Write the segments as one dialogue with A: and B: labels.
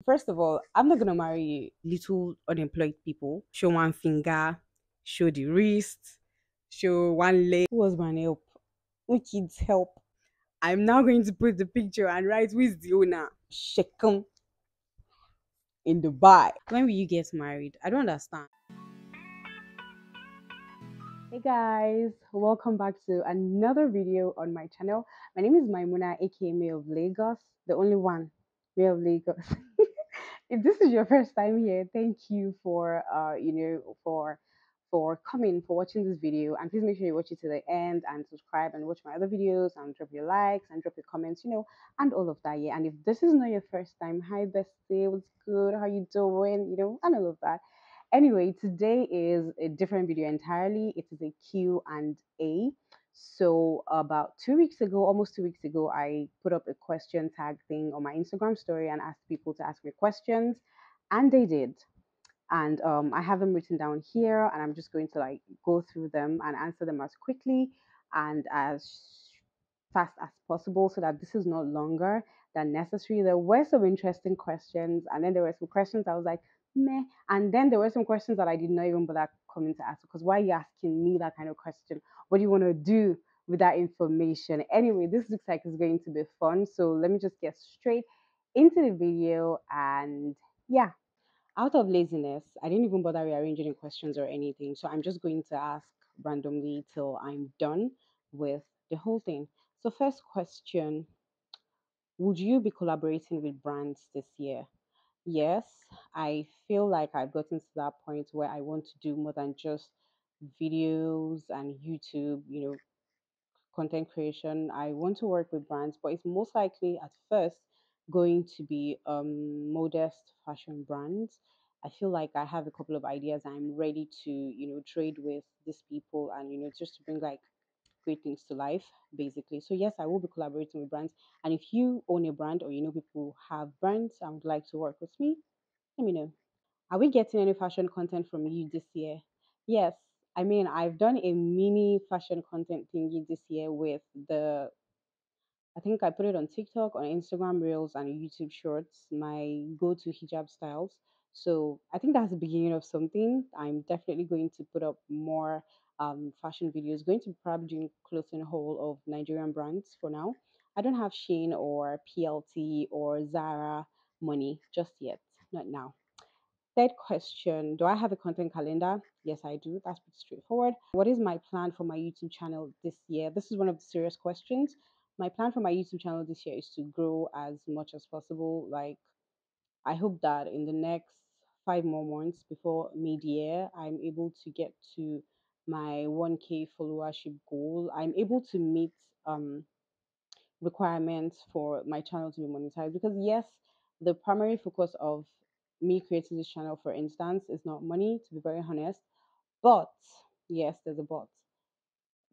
A: First of all, I'm not gonna marry little unemployed people. Show one finger, show the wrist, show one leg. Who was my help? Who kids help? I'm now going to put the picture and write who is the owner. Shekum in Dubai. When will you get married? I don't understand. Hey guys, welcome back to another video on my channel. My name is Maimuna, aka May of Lagos, the only one, May of Lagos. If this is your first time here, thank you for for coming, for watching this video, and please make sure you watch it to the end and subscribe and watch my other videos and drop your likes and drop your comments, and all of that. Yeah. And if this is not your first time, hi bestie, what's good? How you doing? And all of that. Anyway, today is a different video entirely. It is a Q and A. So about 2 weeks ago, almost 2 weeks ago, I put up a question tag thing on my Instagram story and asked people to ask me questions, and they did. And I have them written down here, and I'm just going to like go through them and answer them as quickly and as fast as possible, so that this is not longer than necessary. There were some interesting questions, and then there were some questions I was like, meh. And then there were some questions that I did not even bother coming to ask, because why are you asking me that kind of question? What do you want to do with that information? Anyway, this looks like it's going to be fun. So let me just get straight into the video, and yeah. Out of laziness, I didn't even bother rearranging the questions or anything. So I'm just going to ask randomly till I'm done with the whole thing. So, first question: would you be collaborating with brands this year? Yes, I feel like I've gotten to that point where I want to do more than just videos and YouTube, content creation. I want to work with brands, but it's most likely at first going to be modest fashion brands. I feel like I have a couple of ideas. I'm ready to, trade with these people and, just to bring like great things to life, basically. So yes, I will be collaborating with brands. And if you own a brand or you know people who have brands and would like to work with me, let me know. Are we getting any fashion content from you this year? Yes. I mean, I've done a mini fashion content thingy this year with I think I put it on TikTok, on Instagram Reels, and YouTube Shorts, my go to hijab styles. So I think that's the beginning of something. I'm definitely going to put up more fashion videos, going to be probably doing clothing haul of Nigerian brands for now. I don't have Shein or PLT or Zara money just yet, not now. Third question: do I have a content calendar? Yes, I do. That's pretty straightforward. What is my plan for my YouTube channel this year? This is one of the serious questions. My plan for my YouTube channel this year is to grow as much as possible. Like, I hope that in the next 5 more months before mid year, I'm able to get to my 1K followership goal. I'm able to meet requirements for my channel to be monetized, because yes, the primary focus of me creating this channel, for instance, is not money, to be very honest. But yes, there's a but.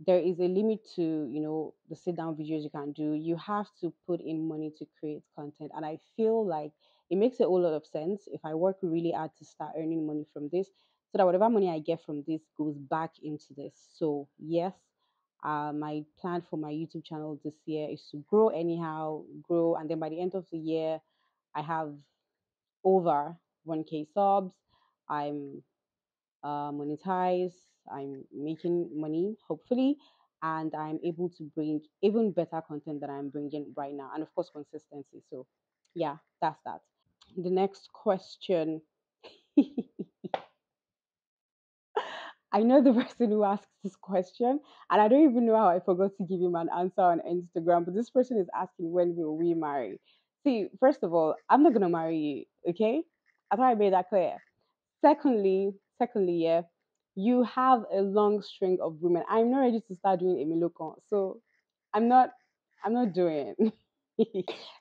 A: There is a limit to, the sit down videos you can do. You have to put in money to create content, and I feel like it makes a whole lot of sense if I work really hard to start earning money from this, so that whatever money I get from this goes back into this. So yes, my plan for my YouTube channel this year is to grow anyhow, grow, and then by the end of the year, I have over 1K subs. I'm monetized. I'm making money, hopefully, and I'm able to bring even better content than I'm bringing right now, and of course, consistency. So, yeah, that's that. The next question. I know the person who asked this question, and I don't even know how I forgot to give him an answer on Instagram. But this person is asking, when will we marry? See, first of all, I'm not gonna marry you, okay? I thought I made that clear. Secondly, yeah, you have a long string of women. I'm not ready to start doing Emilokon, so I'm not. I'm not doing.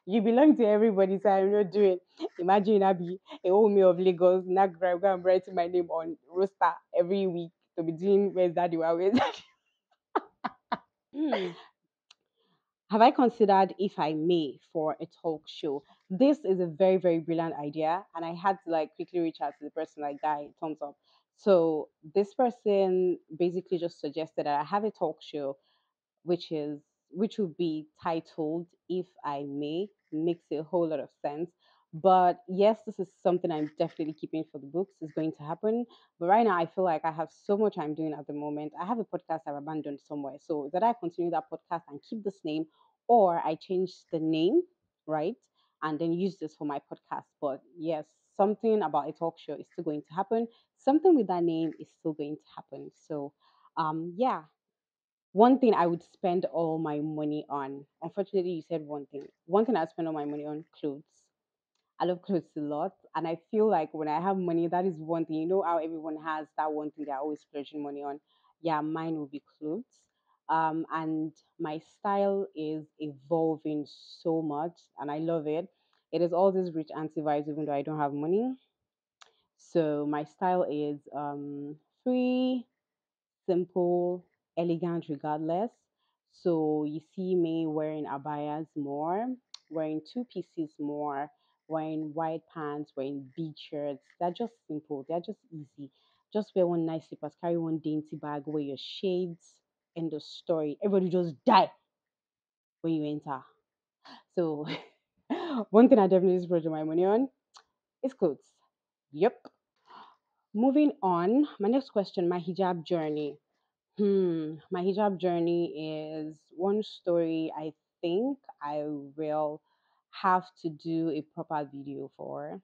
A: You belong to everybody, so I'm not doing. Imagine I be a whole me of Lagos, not grab go and writing my name on roster every week to be doing where's that? Where's that? Hmm. Have I considered if I may for a talk show? This is a very, very brilliant idea, and I had to like quickly reach out to the person, like, guy, thumbs up. So this person basically just suggested that I have a talk show, which will be titled "If I May." Makes a whole lot of sense. But yes, this is something I'm definitely keeping for the books. It's going to happen. But right now, I feel like I have so much I'm doing at the moment. I have a podcast I've abandoned somewhere. So that I continue that podcast and keep this name, or I change the name, right? And then use this for my podcast. But yes, something about a talk show is still going to happen. Something with that name is still going to happen. So, yeah, one thing I would spend all my money on. Unfortunately, you said one thing. One thing I spend all my money on: clothes. I love clothes a lot, and I feel like when I have money, that is one thing. You know how everyone has that one thing they're always splurging money on. Yeah, mine will be clothes. And my style is evolving so much, and I love it. It is all these rich auntie vibes, even though I don't have money. So my style is free, simple, elegant regardless. So you see me wearing abayas more, wearing two pieces more, wearing white pants, wearing big shirts. They're just simple. They're just easy. Just wear one nice slippers, carry one dainty bag, wear your shades, end of story. Everybody just die when you enter. So one thing I definitely splurge my money on is clothes. Yep. Moving on, my next question, my hijab journey. My hijab journey is one story I think I will have to do a proper video for,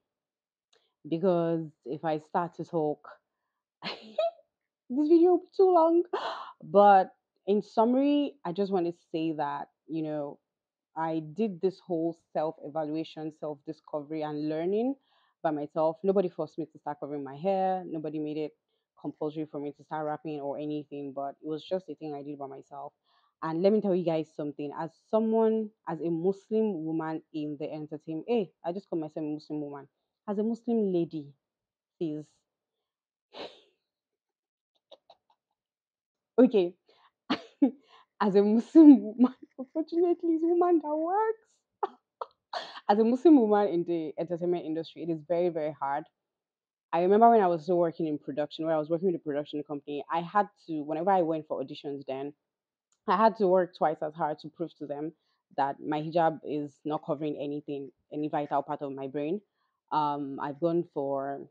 A: because if I start to talk, this video will be too long. But in summary, I just want to say that, I did this whole self evaluation, self discovery, and learning by myself. Nobody forced me to start covering my hair. Nobody made it compulsory for me to start rapping or anything, but it was just a thing I did by myself. And let me tell you guys something. As someone, as a Muslim woman in the entertainment, hey, I just call myself a Muslim woman. As a Muslim lady, please, okay, as a Muslim woman, unfortunately, it's woman that works. As a Muslim woman in the entertainment industry, it is very, very hard. I remember when I was still working in production, where I was working with a production company, I had to, whenever I went for auditions, then I had to work twice as hard to prove to them that my hijab is not covering anything, any vital part of my brain. I've gone for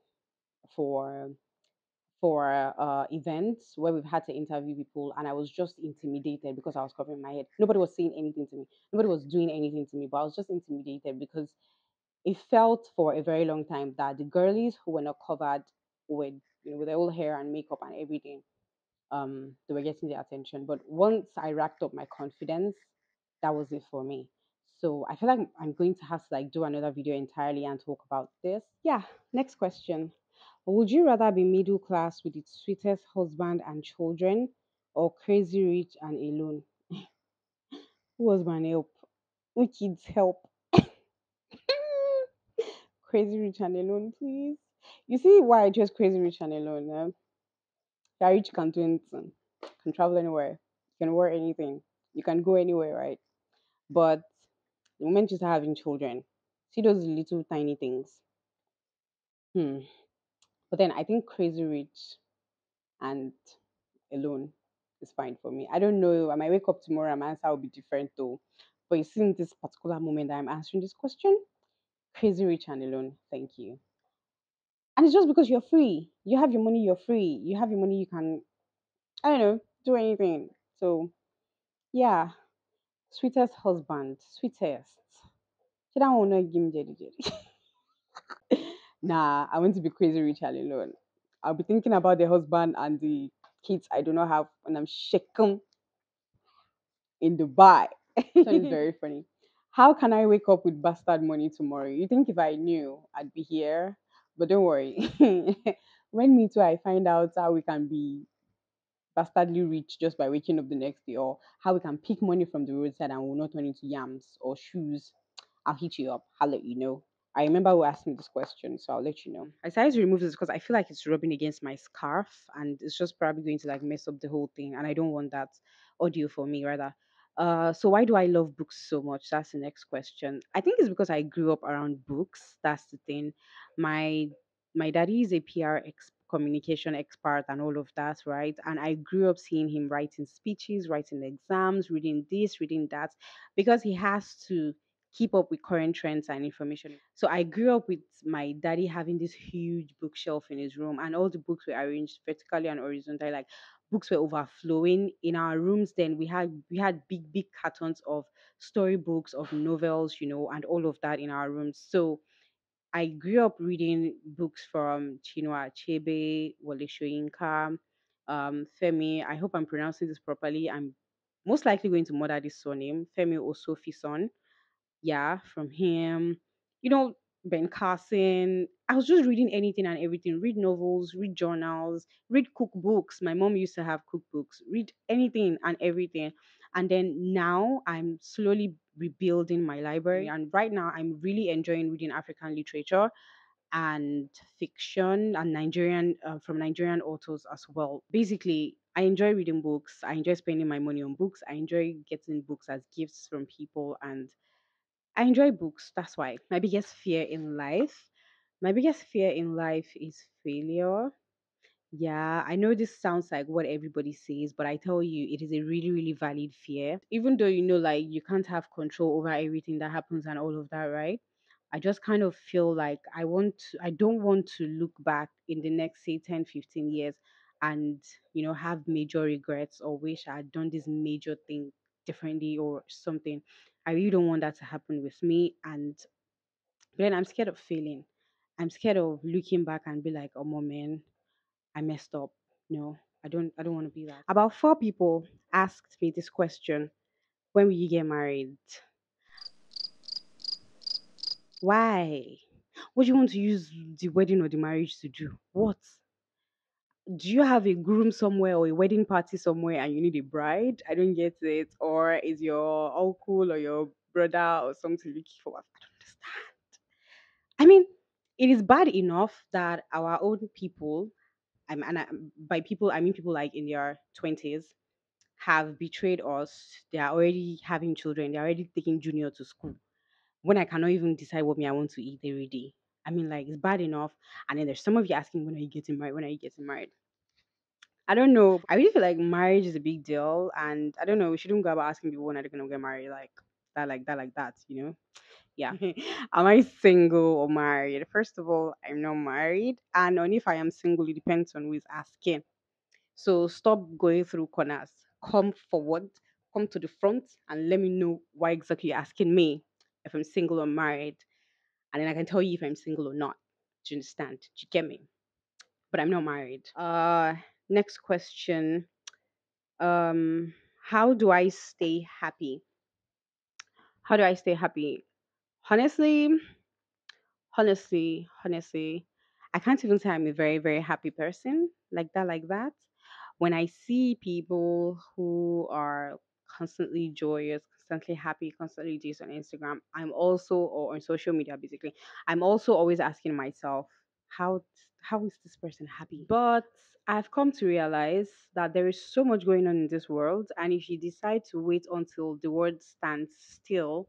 A: events where we've had to interview people, and I was just intimidated because I was covering my head. Nobody was saying anything to me. Nobody was doing anything to me, but I was just intimidated because it felt for a very long time that the girlies who were not covered with with their whole hair and makeup and everything, they were getting the attention. But once I racked up my confidence, that was it for me. So I feel like I'm going to have to like do another video entirely and talk about this. Yeah. Next question. Would you rather be middle class with its sweetest husband and children, or crazy rich and alone? Who was my help? Who kids help? Crazy Rich and Alone, please. You see why I chose Crazy Rich and Alone? You're rich, you can do anything. You can travel anywhere. You can wear anything. You can go anywhere, right? But the moment you start having children, see those little tiny things. Hmm. But then I think Crazy Rich and Alone is fine for me. I don't know. I might wake up tomorrow and my answer will be different though. But you see, in this particular moment that I'm answering this question, Crazy Rich and Alone. Thank you. And it's just because you're free. You have your money, you're free. You have your money, you can, I don't know, do anything. So, yeah, sweetest husband, sweetest. She don't want to give me jelly jelly. Nah, I want to be crazy rich and alone. I'll be thinking about the husband and the kids I do not have when I'm shaken in Dubai. So it's very funny. How can I wake up with bastard money tomorrow? You think if I knew, I'd be here? But don't worry. When me too, I find out how we can be bastardly rich just by waking up the next day, or how we can pick money from the roadside and will not turn into yams or shoes, I'll hit you up. I'll let you know. I remember who asked me this question, so I'll let you know. I decided to remove this because I feel like it's rubbing against my scarf and it's just probably going to like mess up the whole thing. And I don't want that audio for me, rather. So why do I love books so much? That's the next question. I think it's because I grew up around books. That's the thing. My my daddy is a communication expert and all of that, right? And I grew up seeing him writing speeches, writing exams, reading this, reading that, because he has to. keep up with current trends and information. So I grew up with my daddy having this huge bookshelf in his room, and all the books were arranged vertically and horizontally. Like books were overflowing in our rooms. Then we had big cartons of storybooks, of novels, and all of that in our rooms. So I grew up reading books from Chinua Achebe, Wole Soyinka, Femi. I hope I'm pronouncing this properly. I'm most likely going to murder this surname, Femi Osofison. Yeah, from him. You know, Ben Carson. I was just reading anything and everything. Read novels, read journals, read cookbooks. My mom used to have cookbooks. Read anything and everything. And then now I'm slowly rebuilding my library. And right now I'm really enjoying reading African literature and fiction and Nigerian from Nigerian authors as well. Basically, I enjoy reading books. I enjoy spending my money on books. I enjoy getting books as gifts from people, and I enjoy books. That's why. My biggest fear in life is failure. Yeah, I know this sounds like what everybody says, but I tell you, it is a really, really valid fear. Even though like you can't have control over everything that happens and all of that, right? I just kind of feel like I don't want to look back in the next, say, 10, 15 years and, have major regrets or wish I had done this major thing differently or something. I really don't want that to happen with me. And then I'm scared of failing. I'm scared of looking back and be like, oh, man, I messed up. No, I don't want to be that. About four people asked me this question: when will you get married? Why? What do you want to use the wedding or the marriage to do? What? Do you have a groom somewhere or a wedding party somewhere and you need a bride? I don't get it. Or is your uncle or your brother or something looking for? I don't understand. I mean, it is bad enough that our own people, by people I mean people like in their 20s, have betrayed us. They are already having children. They're already taking junior to school. When I cannot even decide what me I want to eat every day. I mean, like, it's bad enough. And then there's some of you asking, when are you getting married? When are you getting married? I don't know. I really feel like marriage is a big deal. And I don't know. We shouldn't go about asking people when are they going to get married. Like that, like that, like that, Yeah. Am I single or married? First of all, I'm not married. And on if I am single, it depends on who is asking. So stop going through corners. Come forward, come to the front, and let me know why exactly you're asking me if I'm single or married. And then I can tell you if I'm single or not. Do you understand? Do you get me? But I'm not married. Next question. How do I stay happy? How do I stay happy? Honestly, honestly, I can't even say I'm a very, very happy person like that. When I see people who are constantly joyous, constantly happy, constantly this on Instagram, or on social media basically, I'm also always asking myself, how how is this person happy? But I've come to realize that there is so much going on in this world, and if you decide to wait until the world stands still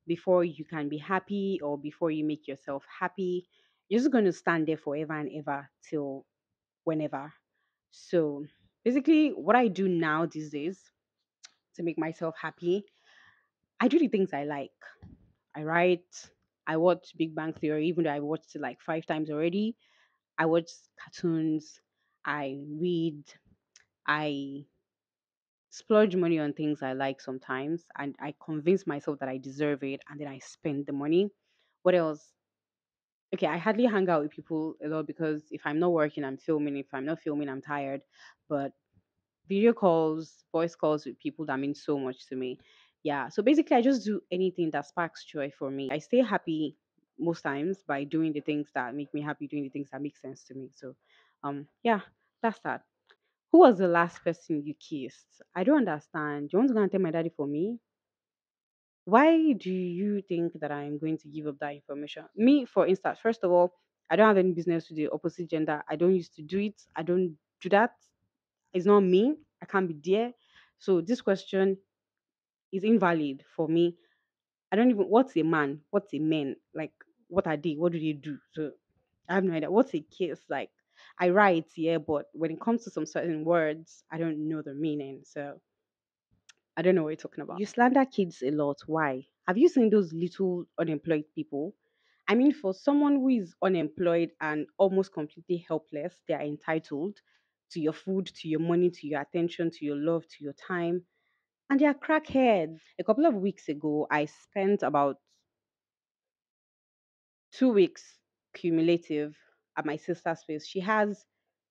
A: before you can be happy or before you make yourself happy, you're just going to stand there forever and ever till whenever. So basically, what I do now these days to make myself happy, I do the things I like. I write, I watch Big Bang Theory, even though I watched it like 5 times already. I watch cartoons, I read, I splurge money on things I like sometimes, and I convince myself that I deserve it, and then I spend the money. What else? Okay, I hardly hang out with people a lot because if I'm not working, I'm filming. If I'm not filming, I'm tired. But video calls, voice calls with people that mean so much to me. Yeah. So basically, I just do anything that sparks joy for me. I stay happy most times by doing the things that make me happy, doing the things that make sense to me. So, yeah, that's that. Who was the last person you kissed? I don't understand. Do you want to go and tell my daddy for me? Why do you think that I'm going to give up that information? Me, for instance, first of all, I don't have any business with the opposite gender. I don't used to do it. I don't do that. It's not me. I can't be there. So this question is invalid for me. I don't even what's a man? What's a man? Like what are they? What do they do? So I have no idea. What's a kiss? Like I write, yeah, but when it comes to some certain words, I don't know the meaning. So I don't know what you're talking about. You slander kids a lot. Why? Have you seen those little unemployed people? I mean, for someone who is unemployed and almost completely helpless, they are entitled to your food, to your money, to your attention, to your love, to your time, and they are crackheads. A couple of weeks ago, I spent about 2 weeks cumulative at my sister's place. She has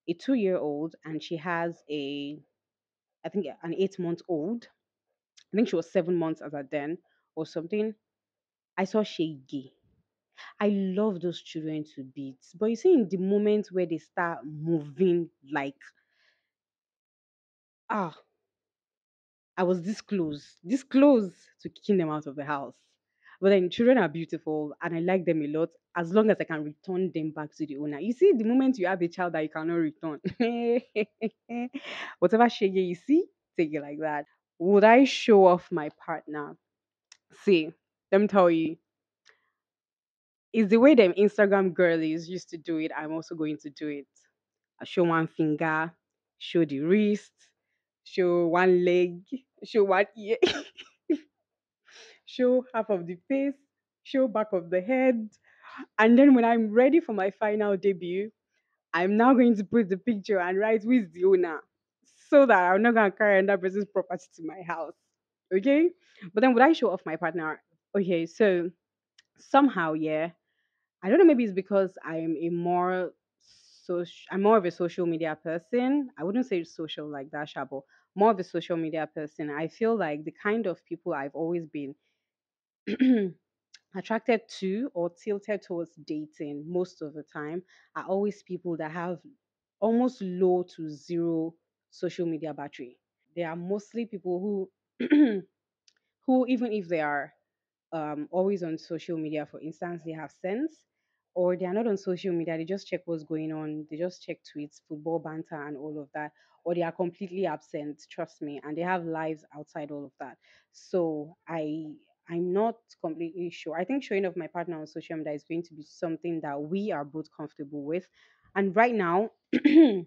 A: a 2 year old and she has I think, an 8 month old. I think she was 7 months as at then or something. I saw Shaggy. I love those children to bits. But you see, in the moment where they start moving, like, ah, I was this close to kicking them out of the house. But then children are beautiful and I like them a lot as long as I can return them back to the owner. You see, the moment you have a child that you cannot return, whatever shege you see, take it like that. Would I show off my partner? See, let me tell you, it's the way them Instagram girlies used to do it. I'm also going to do it. I show one finger, show the wrist, show one leg, show one ear, show half of the face, show back of the head. And then when I'm ready for my final debut, I'm now going to put the picture and write who is the owner so that I'm not going to carry another person's property to my house. Okay? But then would I show off my partner? Okay, so somehow, yeah. I don't know, maybe it's because I'm more of a social media person. I wouldn't say social like that, Shabo. More of a social media person. I feel like the kind of people I've always been attracted to or tilted towards dating most of the time are always people that have almost low to zero social media battery. They are mostly people who who, even if they are always on social media, for instance, they have sense, or they are not on social media, they just check what's going on, they just check tweets, football banter, and all of that, or they are completely absent, trust me, and they have lives outside all of that. So I'm not completely sure. I think showing off my partner on social media is going to be something that we are both comfortable with. And right now, I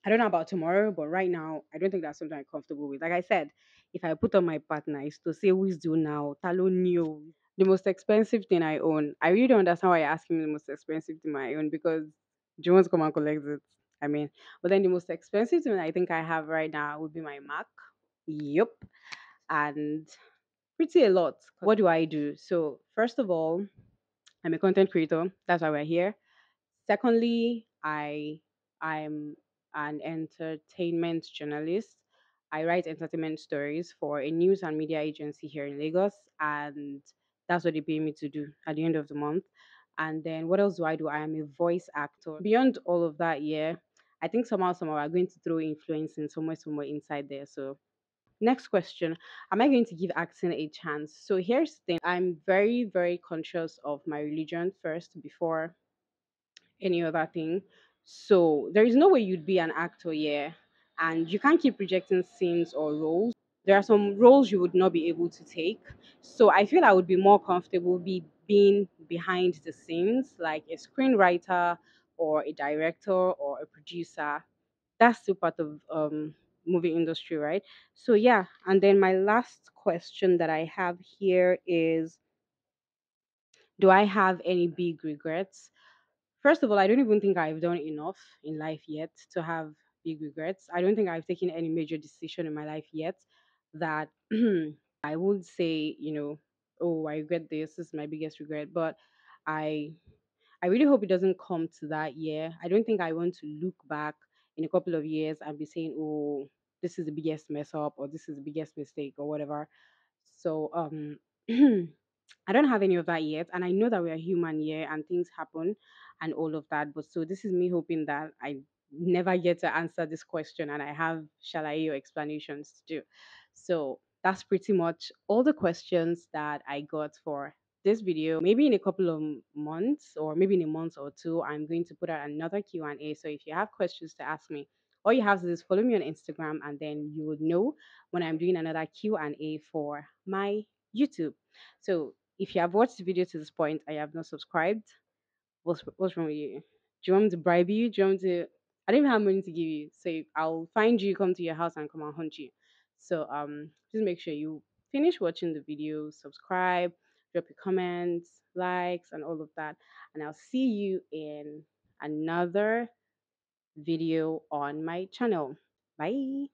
A: don't know about tomorrow, but right now, I don't think that's something I'm comfortable with. Like I said, if I put on my partner, it's to say who is do now, Talo new. The most expensive thing I own. I really don't understand why you're asking me the most expensive thing I own because do you want to come and collect it? I mean, but then the most expensive thing I think I have right now would be my Mac. Yup. And pretty a lot. What do I do? So, first of all, I'm a content creator. That's why we're here. Secondly, I'm an entertainment journalist. I write entertainment stories for a news and media agency here in Lagos, and that's what they pay me to do at the end of the month. And then what else do I do? I am a voice actor. Beyond all of that, yeah, I think somehow I'm going to throw influencing somewhere inside there. So next question, am I going to give acting a chance? So here's the thing. I'm very conscious of my religion first before any other thing. So there is no way you'd be an actor, yeah, and you can't keep rejecting scenes or roles. There are some roles you would not be able to take. So I feel I would be more comfortable being behind the scenes, like a screenwriter or a director or a producer. That's still part of movie industry, right? So yeah, and then my last question that I have here is, do I have any big regrets? First of all, I don't even think I've done enough in life yet to have big regrets. I don't think I've taken any major decision in my life yet that I would say, oh, I regret this. This is my biggest regret. But I I really hope it doesn't come to that year. I don't think I want to look back in a couple of years and be saying, oh, this is the biggest mess up or this is the biggest mistake or whatever. So I don't have any of that yet, and I know that we are human here and things happen and all of that. But so this is me hoping that I never get to answer this question and I have shalaye or explanations to do. So that's pretty much all the questions that I got for this video. Maybe in a couple of months or maybe in a month or two, I'm going to put out another Q&A. So if you have questions to ask me, all you have to do is follow me on Instagram and then you would know when I'm doing another Q&A for my YouTube. So if you have watched the video to this point and you have not subscribed, what's wrong with you? Do you want me to bribe you? Do you want me to? I don't even have money to give you, so I'll find you, come to your house, and come and hunt you. So just make sure you finish watching the video, subscribe, drop your comments, likes, and all of that. And I'll see you in another video on my channel. Bye.